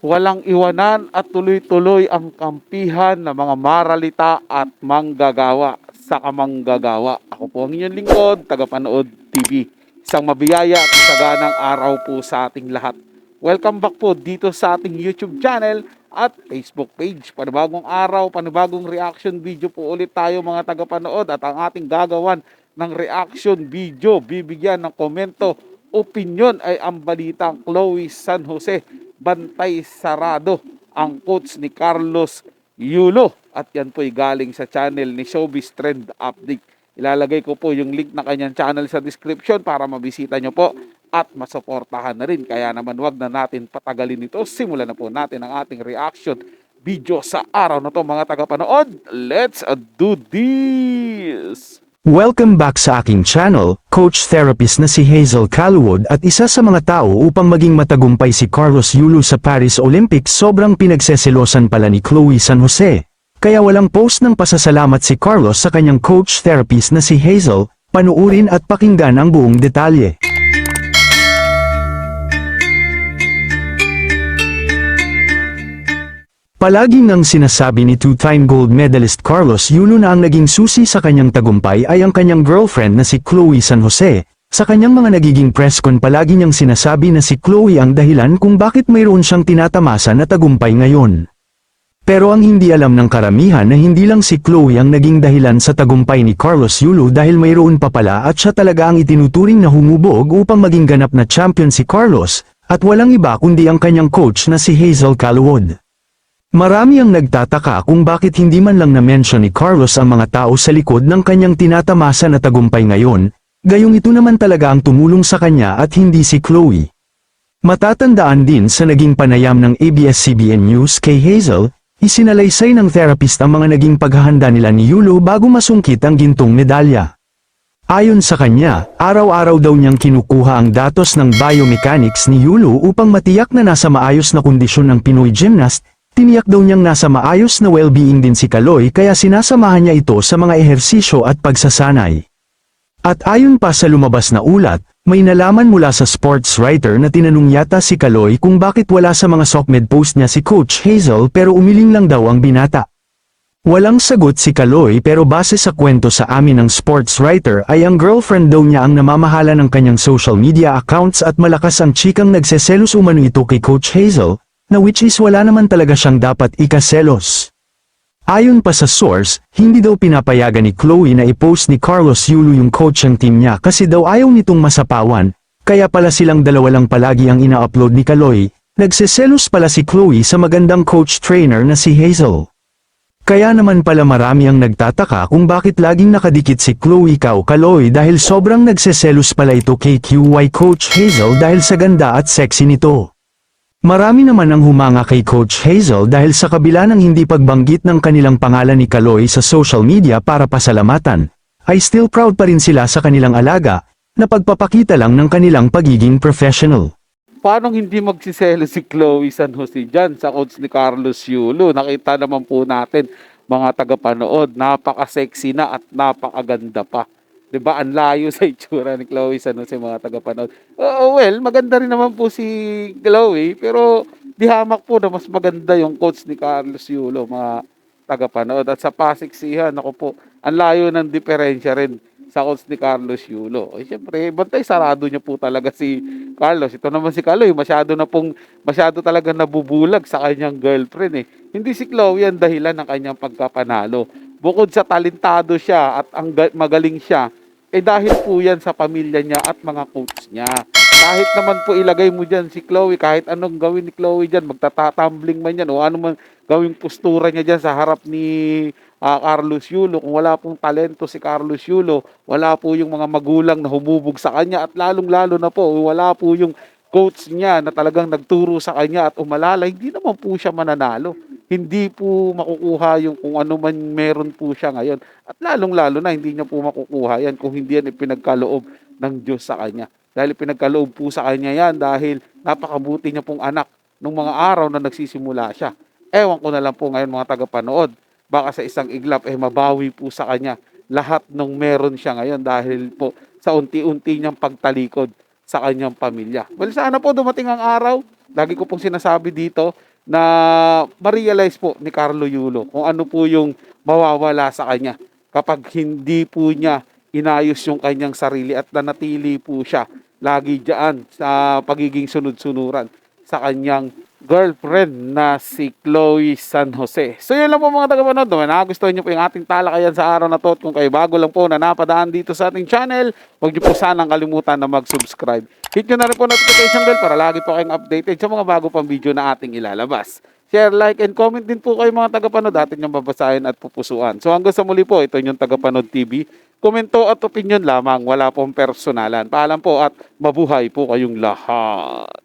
walang iwanan at tuloy-tuloy ang kampihan ng mga maralita at manggagawa sa kamanggagawa. Ako po ang inyong lingkod, tagapanood TV. Isang mabiyaya at saganang araw po sa ating lahat. Welcome back po dito sa ating YouTube channel at Facebook page. Panibagong araw, panibagong reaction video po ulit tayo mga tagapanood at ang ating gagawan ng reaction video, bibigyan ng komento, opinion ay ang balitang Chloe San Jose. Bantay sarado ang coach ni Carlos Yulo. At yan po ay galing sa channel ni Showbiz Trend Update. Ilalagay ko po yung link na kanyang channel sa description para mabisita nyo po at masuportahan na rin. Kaya naman wag na natin patagalin ito. Simulan na po natin ang ating reaction video sa araw na to mga tagapanood. Let's do this! Welcome back sa aking channel, coach therapist na si Hazel Calwood at isa sa mga tao upang maging matagumpay si Carlos Yulo sa Paris Olympics. Sobrang pinagseselosan pala ni Chloe San Jose. Kaya walang post ng pasasalamat si Carlos sa kanyang coach therapist na si Hazel. Panuurin at pakinggan ang buong detalye. Palagi nang sinasabi ni two-time gold medalist Carlos Yulo na ang naging susi sa kanyang tagumpay ay ang kanyang girlfriend na si Chloe San Jose. Sa kanyang mga nagiging press con palagi niyang sinasabi na si Chloe ang dahilan kung bakit mayroon siyang tinatamasa na tagumpay ngayon. Pero ang hindi alam ng karamihan na hindi lang si Chloe ang naging dahilan sa tagumpay ni Carlos Yulo dahil mayroon pa pala at siya talaga ang itinuturing na humubog upang maging ganap na champion si Carlos, at walang iba kundi ang kanyang coach na si Hazel Calwood. Marami ang nagtataka kung bakit hindi man lang na-mention ni Carlos ang mga tao sa likod ng kanyang tinatamasa na tagumpay ngayon, gayong ito naman talaga ang tumulong sa kanya at hindi si Chloe. Matatandaan din sa naging panayam ng ABS-CBN News kay Hazel, isinalaysay ng therapist ang mga naging paghahanda nila ni Yulo bago masungkit ang gintong medalya. Ayon sa kanya, araw-araw daw niyang kinukuha ang datos ng biomechanics ni Yulo upang matiyak na nasa maayos na kondisyon ng Pinoy gymnast. Tiniyak daw niyang nasa maayos na well-being din si Chloe kaya sinasamahan niya ito sa mga ehersisyo at pagsasanay. At ayon pa sa lumabas na ulat, may nalaman mula sa sports writer na tinanong yata si Chloe kung bakit wala sa mga SOCMED post niya si Coach Hazel pero umiling lang daw ang binata. Walang sagot si Chloe pero base sa kwento sa amin ng sports writer ay ang girlfriend daw niya ang namamahala ng kanyang social media accounts at malakas ang chikang nagseselos umano ito kay Coach Hazel, na which is wala naman talaga siyang dapat ikaselos. Ayon pa sa source, hindi daw pinapayagan ni Chloe na i-post ni Carlos Yulo yung coaching team niya kasi daw ayaw nitong masapawan, kaya pala silang dalawa lang palagi ang ina-upload ni Chloe. Nagseselos pala si Chloe sa magandang coach-trainer na si Hazel. Kaya naman pala marami ang nagtataka kung bakit laging nakadikit si Chloe Chloe dahil sobrang nagseselos pala ito kay QY Coach Hazel dahil sa ganda at sexy nito. Marami naman ang humanga kay Coach Hazel dahil sa kabila ng hindi pagbanggit ng kanilang pangalan ni Chloe sa social media para pasalamatan, ay still proud pa rin sila sa kanilang alaga, na pagpapakita lang ng kanilang pagiging professional. Paano hindi magsiselo si Chloe San Jose dyan sa coach ni Carlos Yulo? Nakita naman po natin mga tagapanood, napaka-sexy na at napakaganda pa. Diba? Ang layo sa itsura ni Chloe San Jose mga tagapanood. Well, maganda rin naman po si Chloe, pero di hamak po na mas maganda yung coach ni Carlos Yulo mga tagapanood. At sa pasiksihan, ako po, ang layo ng diferensya rin sa coach ni Carlos Yulo. Eh, siyempre, bantay sarado niya po talaga si Carlos. Ito naman si Chloe, masyado talaga nabubulag sa kanyang girlfriend eh. Hindi si Chloe ang dahilan ng kanyang pagkapanalo. Bukod sa talentado siya at magaling siya, eh dahil po yan sa pamilya niya at mga coach niya. Kahit naman po ilagay mo dyan si Chloe, kahit anong gawin ni Chloe dyan, magtatatumbling man yan, o ano man gawing postura niya dyan sa harap ni Carlos Yulo, kung wala pong talento si Carlos Yulo, wala po yung mga magulang na humubog sa kanya, at lalong-lalo na po, wala po yung coach niya na talagang nagturo sa kanya at umalala, hindi naman po siya mananalo. Hindi po makukuha yung kung ano man meron po siya ngayon. At lalong-lalo na hindi niya po makukuha yan kung hindi yan ipinagkaloob ng Diyos sa kanya. Dahil ipinagkaloob po sa kanya yan dahil napakabuti niya pong anak nung mga araw na nagsisimula siya. Ewan ko na lang po ngayon mga tagapanood, baka sa isang iglap mabawi po sa kanya lahat ng meron siya ngayon dahil po sa unti-unti niyang pagtalikod sa kanyang pamilya. Well, sana po dumating ang araw. Lagi ko pong sinasabi dito, na ma-realize po ni Carlo Yulo kung ano po yung mawawala sa kanya kapag hindi po niya inayos yung kanyang sarili at nanatili po siya lagi diyan sa pagiging sunod-sunuran sa kanyang girlfriend na si Chloe San Jose. So yun lang po mga tagapanood. Naman nagustuhan nyo po yung ating talakayan sa araw na to. At kung kayo bago lang po na napadaan dito sa ating channel, huwag nyo po sanang kalimutan na mag-subscribe. Hit nyo na rin po notification bell para lagi po kayong updated sa mga bago pang video na ating ilalabas. Share, like, and comment din po kayo mga tagapanood. Atin yung babasahin at pupusuan. So hanggang sa muli po, ito yung Tagapanood TV. Komento at opinion lamang, wala pong personalan. Paalam po at mabuhay po kayong lahat.